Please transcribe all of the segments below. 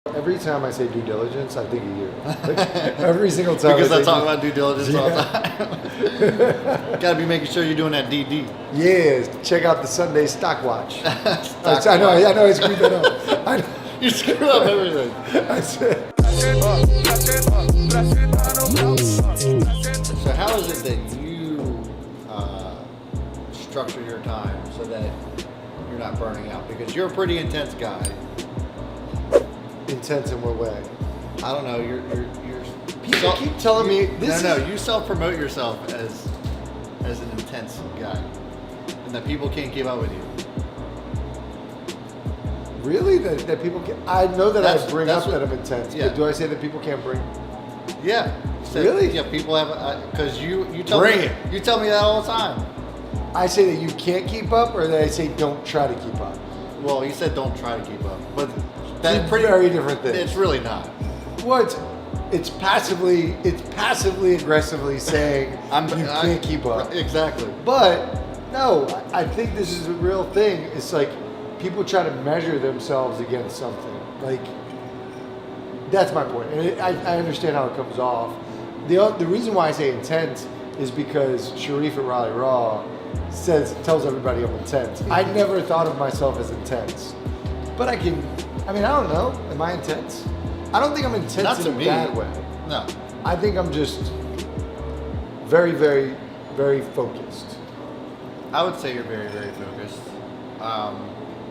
Every time I say due diligence, I think of you. Like, every single time. Because I talk about due diligence all the time. Got to be making sure you're doing that DD. Yeah, check out the Sunday stock watch. Stock I know, watch. I know, I screwed that up. I know. You screw up everything. I said, So how is it that you structure your time so that you're not burning out? Because you're a pretty intense guy. intense in what way? I don't know. You're People keep telling me this. No, you self-promote yourself as an intense guy, and that people can't keep up with you. Really? That people can. I know that That's- I bring that's up what- that I'm intense, yeah. but do I say that people can't bring? Yeah. You said- Really? Yeah. People have because you tell Bring me it. you tell me that all the time. I say that you can't keep up, or that I say don't try to keep up. Well, you said don't try to keep up, but Two that's pretty very different things. It's really not. What? It's passively aggressively saying you can't keep up. Exactly. But no, I think this is a real thing. It's like people try to measure themselves against something. Like that's my point, and I understand how it comes off. The reason why I say intense is because Sharif at Raleigh Raw tells everybody I'm intense. I never thought of myself as intense, but I don't know. Am I intense? I don't think I'm intense Not to in a me. bad way. No. I think I'm just very, very, very focused. I would say you're very, very focused.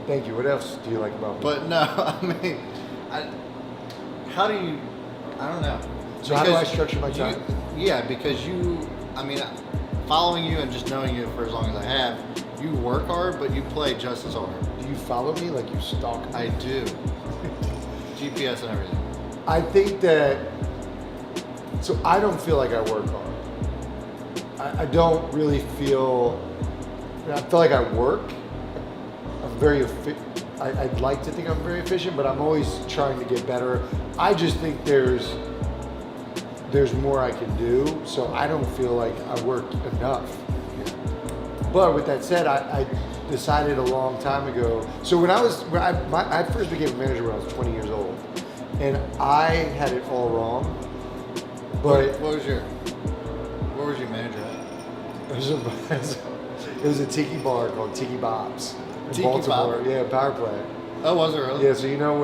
Thank you. What else do you like about me? But no, I mean, how do you? I don't know. So how do I Because structure my time? Yeah, because following you and just knowing you for as long as I have, you work hard, but you play just as hard. Do you follow me like you stalk me? I do. GPS and everything. I think that, so I don't feel like I work hard. I don't really feel, I feel like I work. I'm very I'd like to think I'm very efficient, but I'm always trying to get better. I just think there's more I can do, so I don't feel like I work enough. But with that said, I decided a long time ago. So when I first became a manager when I was 20 years old, and I had it all wrong. But What was your manager at? it was a tiki bar called Tiki Bob's in Tiki Baltimore. Bob? Yeah, power plant. Oh, was it really? Yeah, so you know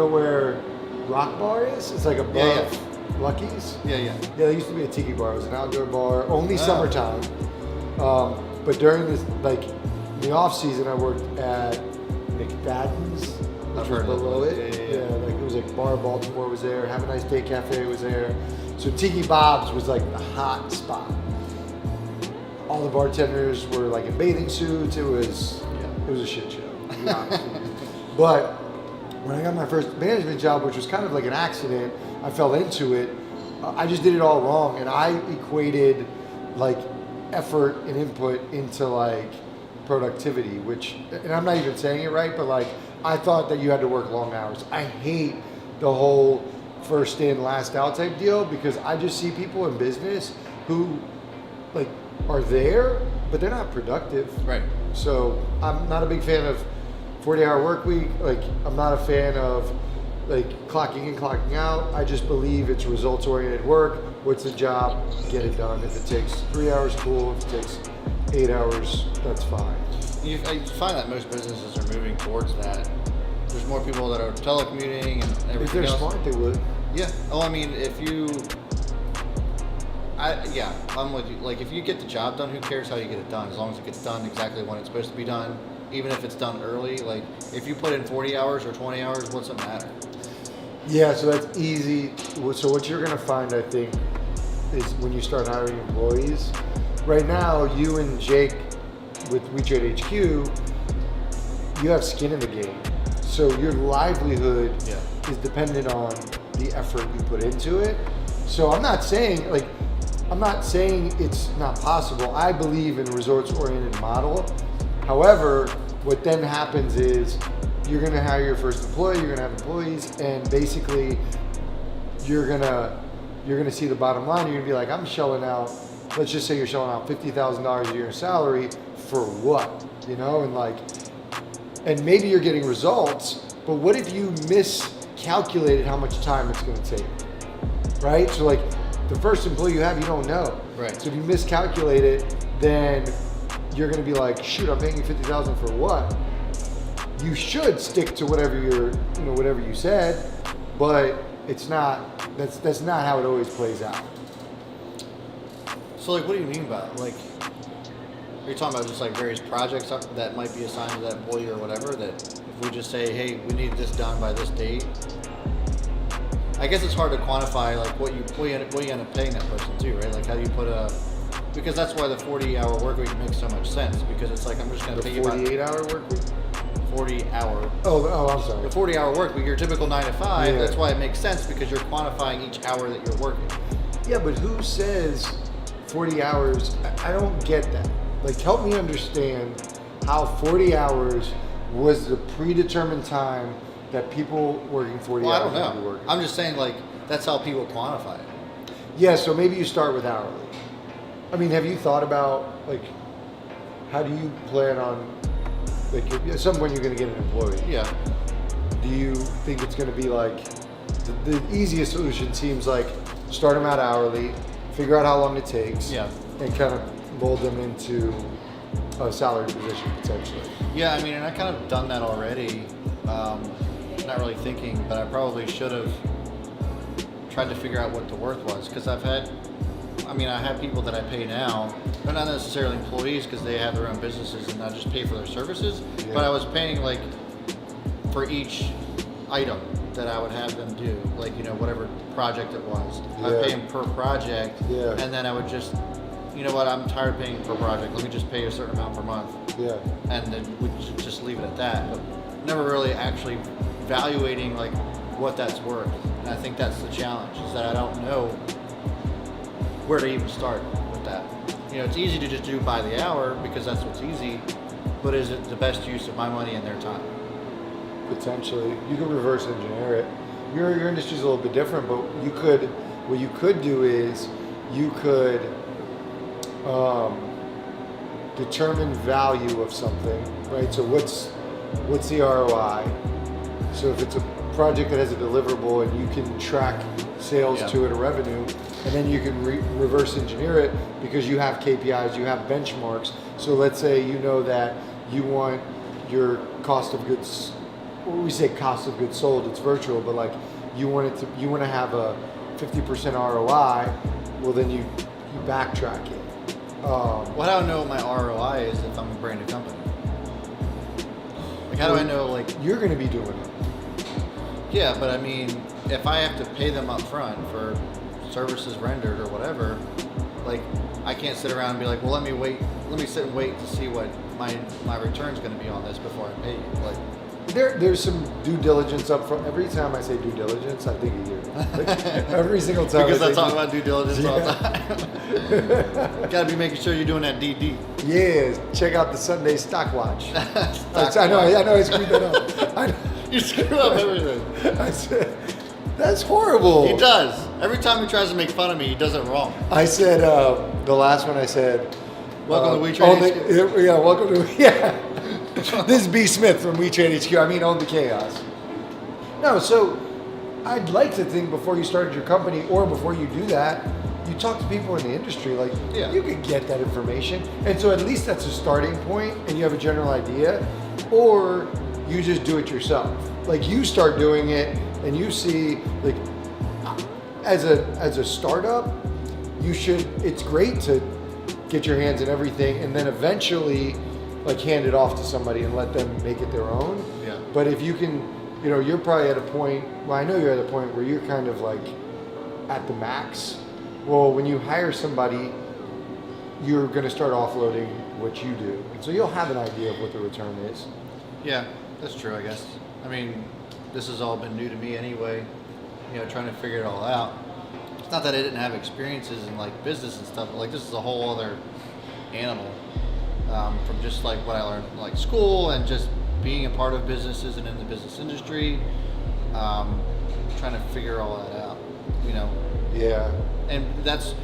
where Rock Bar is? It's like above Yeah, Lucky's. Yeah. Yeah, there used to be a tiki bar. It was an outdoor bar, only Oh. summertime. But during this, like, the off season, I worked at McFadden's, which I've was heard of below it. it. Yeah. Like it was like Bar Baltimore was there. Have a Nice Day Cafe was there. So Tiki Bob's was like the hot spot. All the bartenders were like in bathing suits. It was a shit show, to be honest with you. But when I got my first management job, which was kind of like an accident, I fell into it. I just did it all wrong, and I equated like effort and input into like productivity, and I'm not even saying it right, but like I thought that you had to work long hours. I hate the whole first in, last out type deal, because I just see people in business who like are there, but they're not productive. Right. So I'm not a big fan of 40-hour work week. Like I'm not a fan of like clocking in, clocking out. I just believe it's results oriented work. What's the job? Get it done. If it takes 3 hours, cool. If it takes 8 hours, that's fine. You find that most businesses are moving towards that. There's more people that are telecommuting and everything If they're else. smart, they would. Yeah. Oh, I mean, I'm with you. Like, if you get the job done, who cares how you get it done? As long as it gets done exactly when it's supposed to be done, even if it's done early. Like, if you put in 40 hours or 20 hours, what's it matter? Yeah, so that's easy. So what you're gonna find, I think, is when you start hiring employees. Right now, you and Jake with WeTrade HQ, you have skin in the game. So your livelihood is dependent on the effort you put into it. So I'm not saying it's not possible. I believe in a results-oriented model. However, what then happens is you're gonna hire your first employee, you're gonna have employees, and basically you're gonna see the bottom line. You're gonna be like, I'm shelling out, let's just say you're shelling out $50,000 a year in salary for what? And maybe you're getting results, But what if you miscalculated how much time it's going to take, right? So like the first employee you have, you don't know. Right. So if you miscalculate it, then you're going to be like, shoot, I'm paying you $50,000 for what? You should stick to whatever whatever you said, but it's not. That's not how it always plays out. So like, what do you mean by like? Are you talking about just like various projects that might be assigned to that employee or whatever? That if we just say, hey, we need this done by this date. I guess it's hard to quantify like what you end up paying that person too, right? Like how do you put because that's why the 40-hour work week makes so much sense, because it's like I'm just going to pay you 48-hour work week. 40-hour. Oh, I'm sorry. The 40-hour work week, your typical 9 to 5. Yeah. That's why it makes sense, because you're quantifying each hour that you're working. Yeah, but who says 40 hours? I don't get that. Like, help me understand how 40 hours was the predetermined time that people working 40 Well, hours I don't would be know. working. I'm just saying, like, that's how people quantify it. Yeah, so maybe you start with hourly. I mean, have you thought about, like, how do you plan on, like, at some point you're going to get an employee. Yeah. Do you think it's going to be like, the easiest solution seems like start them out hourly, figure out how long it takes, Yeah. and kind of mold them into a salary position potentially. Yeah, I mean, and I kind of done that already. Not really thinking, but I probably should have tried to figure out what the worth was, because I have people that I pay now. They're not necessarily employees because they have their own businesses and I just pay for their services. Yeah. But I was paying like for each item that I would have them do, like, whatever project it was. I would pay them per project, Yeah. and then I would just, you know what, I'm tired of paying per project. Let me just pay a certain amount per month. Yeah. And then we just leave it at that, but never really actually evaluating like what that's worth. And I think that's the challenge, is that I don't know where to even start with that. It's easy to just do by the hour because that's what's easy, but is it the best use of my money and their time? Potentially. You could reverse engineer it. Your industry's a little bit different, but what you could do is you could determine value of something, right? So what's the ROI? So if it's a project that has a deliverable and you can track sales to it or revenue, and then you can reverse engineer it because you have KPIs, you have benchmarks. So let's say you know that you want your cost of goods, when we say cost of goods sold, it's virtual, but like you want to have a 50% ROI, well then you backtrack it. Well, how do I know what my ROI is if I'm a brand new company? Like, how do I know, like... You're going to be doing it. Yeah, but I mean, if I have to pay them up front for services rendered or whatever, like, I can't sit around and be like, well, let me sit and wait to see what my return's going to be on this before I pay you. Like, there's some due diligence up front. Every time I say due diligence, I think of you. Like, every single time. Because I talk about due diligence all the time. Got to be making sure you're doing that DD. Yeah, check out the Sunday stock watch. I know I screwed that up. You screw up everything. I said, that's horrible. He does. Every time he tries to make fun of me, he does it wrong. I said, the last one I said, welcome to WeTrade HQ. Yeah, welcome to, This is B. Smith from WeTrade HQ. I mean, own the chaos. No, so I'd like to think before you started your company or before you do that, you talk to people in the industry. Like, you could get that information. And so at least that's a starting point and you have a general idea. Or you just do it yourself. Like, you start doing it and you see, like, as a startup, it's great to get your hands in everything and then eventually like hand it off to somebody and let them make it their own. Yeah. But if you can, you're probably at a point, well, I know you're at a point where you're kind of like at the max. Well, when you hire somebody, you're going to start offloading what you do. So you'll have an idea of what the return is. Yeah, that's true, I guess. I mean, this has all been new to me anyway, trying to figure it all out. It's not that I didn't have experiences in like business and stuff, but like this is a whole other animal. From just like what I learned in like school and just being a part of businesses and in the business industry, trying to figure all that out, Yeah. And that's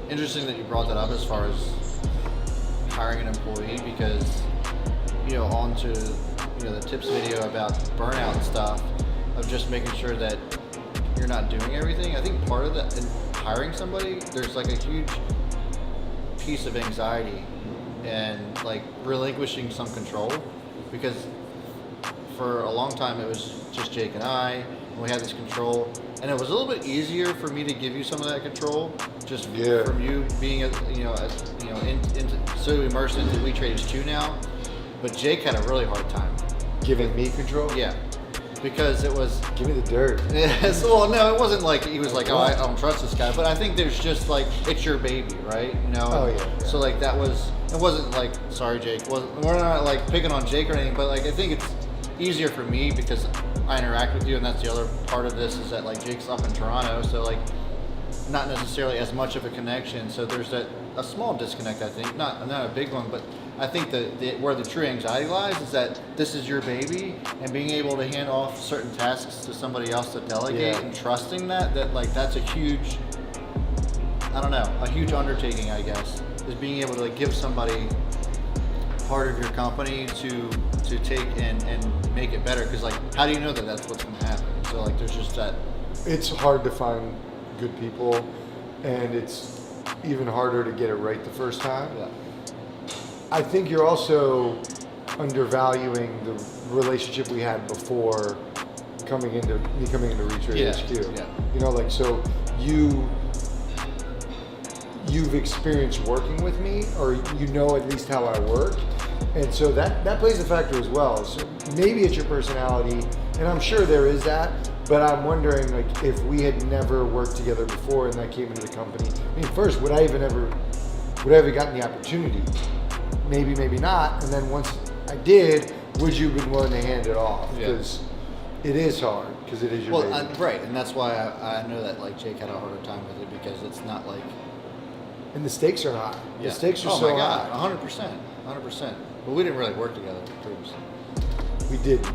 interesting that you brought that up as far as hiring an employee, because, onto the tips video about burnout and stuff, of just making sure that you're not doing everything. I think part of that in hiring somebody, there's like a huge piece of anxiety and like relinquishing some control, because for a long time it was just Jake and I, and we had this control, and it was a little bit easier for me to give you some of that control, just from you being so immersed into We Trade as 2 now. But Jake had a really hard time Giving me control? Yeah, because it was. Give me the dirt. Yeah, well, no, it wasn't like he was like, oh, I don't trust this guy. But I think there's just like, it's your baby, right? Oh, yeah. So like it wasn't like, sorry, Jake. We're not like picking on Jake or anything, but like I think it's easier for me because I interact with you, and that's the other part of this, is that like Jake's up in Toronto, so like not necessarily as much of a connection. So there's a small disconnect, I think, not a big one, but I think where the true anxiety lies is that this is your baby, and being able to hand off certain tasks to somebody else to delegate, and trusting that like that's a huge, a huge undertaking, I guess, is being able to like give somebody part of your company to take and make it better. Because like, how do you know that that's what's going to happen? So like, there's just that. It's hard to find good people, and it's even harder to get it right the first time. Yeah. I think you're also undervaluing the relationship we had before coming into Retrade HQ. Yeah. So you've experienced working with me, or at least how I work, and so that plays a factor as well. So maybe it's your personality, and I'm sure there is that, but I'm wondering like if we had never worked together before and that came into the company. I mean, first, would I have gotten the opportunity? Maybe not. And then once I did, would you have been willing to hand it off? Because it is hard, because it is your baby. Right, and that's why I know that like Jake had a harder time with it, because it's not like. And the stakes are high. Yeah. The stakes are so high. 100%. But we didn't really work together previously. We didn't.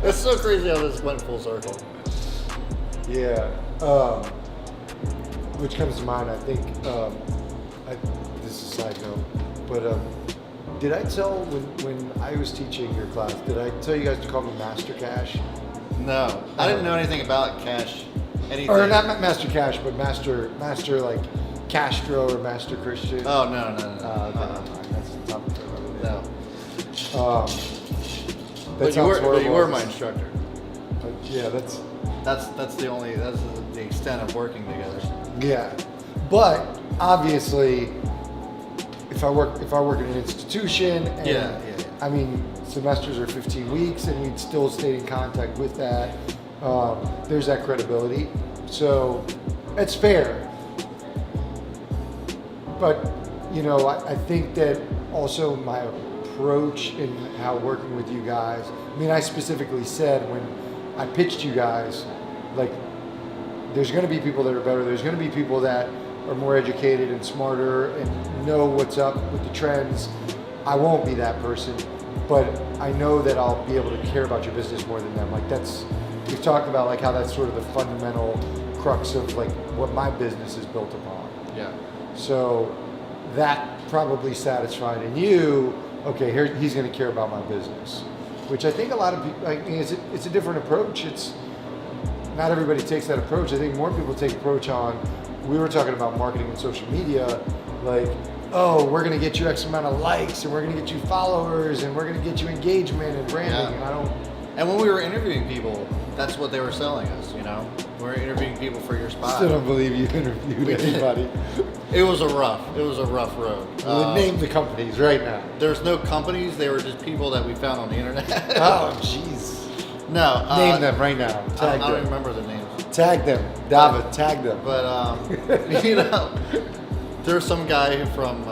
It's so crazy how this went full circle. Yeah. Which comes to mind, I think. This is a side note, but did I tell when I was teaching your class? Did I tell you guys to call me Master Cash? No, I didn't know anything about cash. Anything. Or not Master Cash, but Master like Castro or Master Christian. Oh no. That's the topic. No. But you were my instructor. Yeah, that's the extent of working together. Yeah, but obviously, if I work in an institution, and I mean, semesters are 15 weeks, and we'd still stay in contact with that. There's that credibility, so it's fair. But I think that also my approach in how working with you guys. I mean, I specifically said when I pitched you guys, like, there's going to be people that are better. There's going to be people that are more educated and smarter and know what's up with the trends. I won't be that person, but I know that I'll be able to care about your business more than them. Like we've talked about like how that's sort of the fundamental crux of like what my business is built upon. Yeah. So that probably satisfied in you. Okay, here he's going to care about my business, which I think a lot of people. It's a different approach. It's not everybody takes that approach. I think more people take approach on. We were talking about marketing and social media, like, oh, we're going to get you X amount of likes, and we're going to get you followers, and we're going to get you engagement and branding. Yeah. And when we were interviewing people, that's what they were selling us. We're interviewing people for your spot. Still don't believe you interviewed anybody. It was a rough road. We'll name the companies right now. There's no companies. They were just people that we found on the internet. Oh, jeez. No. Name them right now. I don't even remember their names. Tag them. David, tag them. But, there's some guy from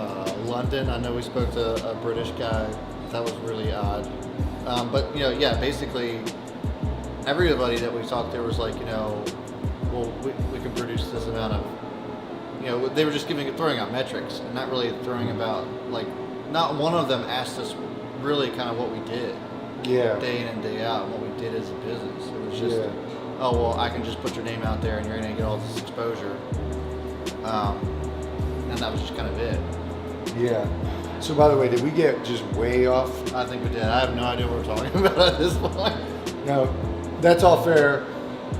London. I know we spoke to a British guy. That was really odd. But, basically, everybody that we talked to was like, well, we can produce this amount of, they were just throwing out metrics and not really throwing about, like, not one of them asked us really kind of what we did. Yeah. Day in and day out, and what we did as a business. It was just, oh, well, I can just put your name out there and you're going to get all this exposure. And that was just kind of it. Yeah. So by the way, did we get just way off? I think we did. I have no idea what we're talking about at this point. No, that's all fair.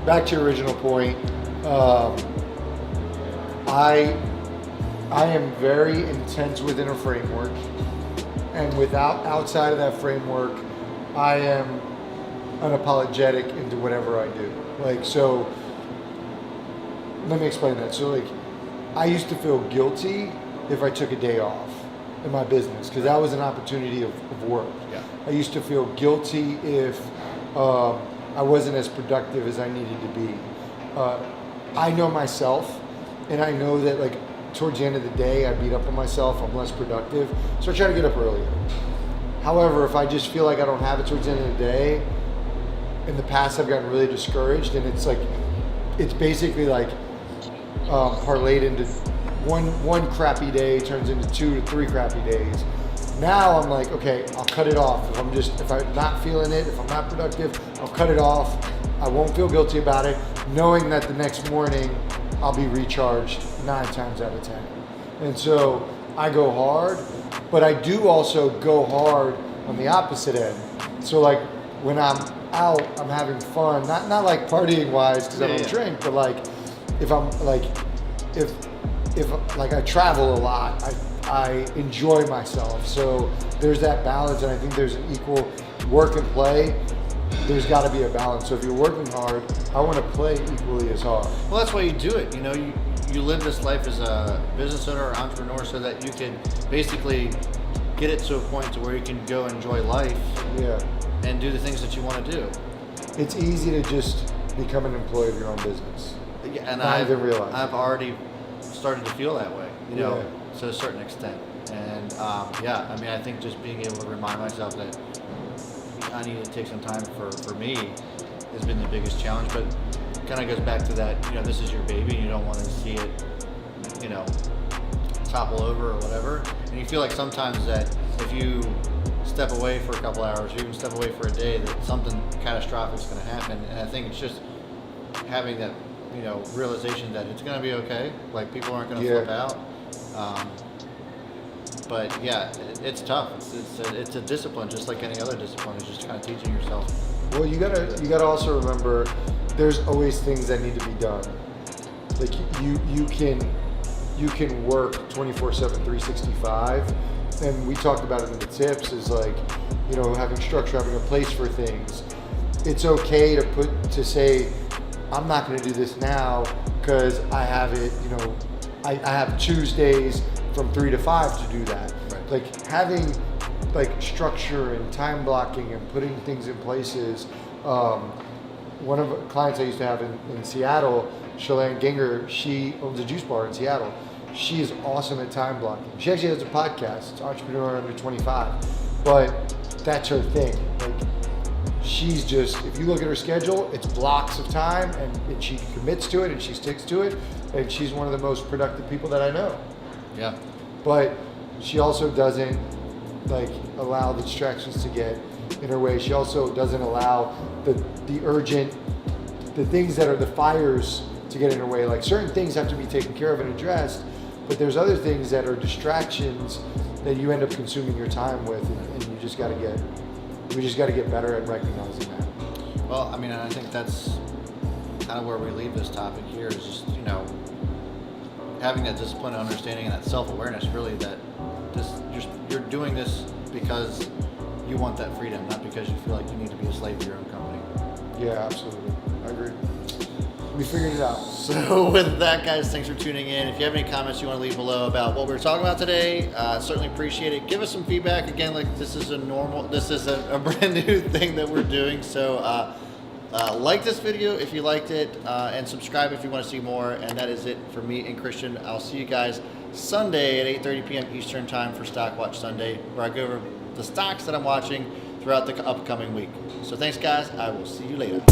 Back to your original point. I am very intense within a framework, and outside of that framework, I am unapologetic into whatever I do. Like, so let me explain that. So like, I used to feel guilty if I took a day off in my business because that was an opportunity of work. Yeah. I used to feel guilty if I wasn't as productive as I needed to be. I know myself, and I know that like towards the end of the day, I beat up on myself. I'm less productive, so I try to get up earlier. However, if I just feel like I don't have it towards the end of the day, in the past I've gotten really discouraged, and it's basically like parlayed into one crappy day turns into 2 to 3 crappy days. Now I'm like, okay, I'll cut it off. If I'm not feeling it, if I'm not productive, I'll cut it off. I won't feel guilty about it, knowing that the next morning I'll be recharged 9 times out of 10. And so I go hard, but I do also go hard on the opposite end. So like when I'm out, I'm having fun, not like partying wise because I don't drink, but like if I'm like if like I travel a lot, I enjoy myself. So there's that balance, and I think there's an equal work and play. There's got to be a balance. So if you're working hard, I want to play equally as hard. Well, that's why you do it. You know, you live this life as a business owner or entrepreneur so that you can basically get it to a point to where you can go enjoy life. Yeah. And do the things that you want to do. It's easy to just become an employee of your own business. Yeah, and Not even realize. I've already started to feel that way, you know, Yeah. to a certain extent. And yeah, I mean, I think just being able to remind myself that I need to take some time for me has been the biggest challenge. But it kind of goes back to that, you know, this is your baby and you don't want to see it, you know, topple over or whatever. And you feel like sometimes that if you step away for a couple hours or even step away for a day, that something catastrophic is going to happen. And I think it's just having that, you know, realization that it's going to be okay. Like people aren't going to flip out. But yeah, it's tough. It's a discipline, just like any other discipline. It's just kind of teaching yourself. Well, you gotta also remember, there's always things that need to be done. Like you can work 24/7, 365, and we talked about it in the tips. Is like, you know, having structure, having a place for things. It's okay to say, I'm not going to do this now because I have it. You know, I have Tuesdays from 3 to 5 to do that. Right. Like having like structure and time blocking and putting things in places. One of the clients I used to have in Seattle, Chelandinger, she owns a juice bar in Seattle. She is awesome at time blocking. She actually has a podcast, it's Entrepreneur Under 25, but that's her thing. Like she's just, if you look at her schedule, it's blocks of time and she commits to it and she sticks to it, and she's one of the most productive people that I know. Yeah. But she also doesn't like allow the distractions to get in her way. She also doesn't allow the urgent, the things that are the fires to get in her way. Like certain things have to be taken care of and addressed, but there's other things that are distractions that you end up consuming your time with, and we just got to get better at recognizing that. Well, I mean, I think that's kind of where we leave this topic here is just, you know, having that discipline and understanding and that self-awareness, really, that you're doing this because you want that freedom, not because you feel like you need to be a slave to your own company. Yeah, absolutely. I agree. We figured it out. So with that, guys, thanks for tuning in. If you have any comments you want to leave below about what we were talking about today, certainly appreciate it. Give us some feedback. Again, like this is a brand new thing that we're doing. So like this video if you liked it, and subscribe if you want to see more. And that is it for me and Christian. I'll see you guys Sunday at 8:30 p.m. Eastern Time for Stock Watch Sunday, where I go over the stocks that I'm watching throughout the upcoming week. So thanks, guys. I will see you later.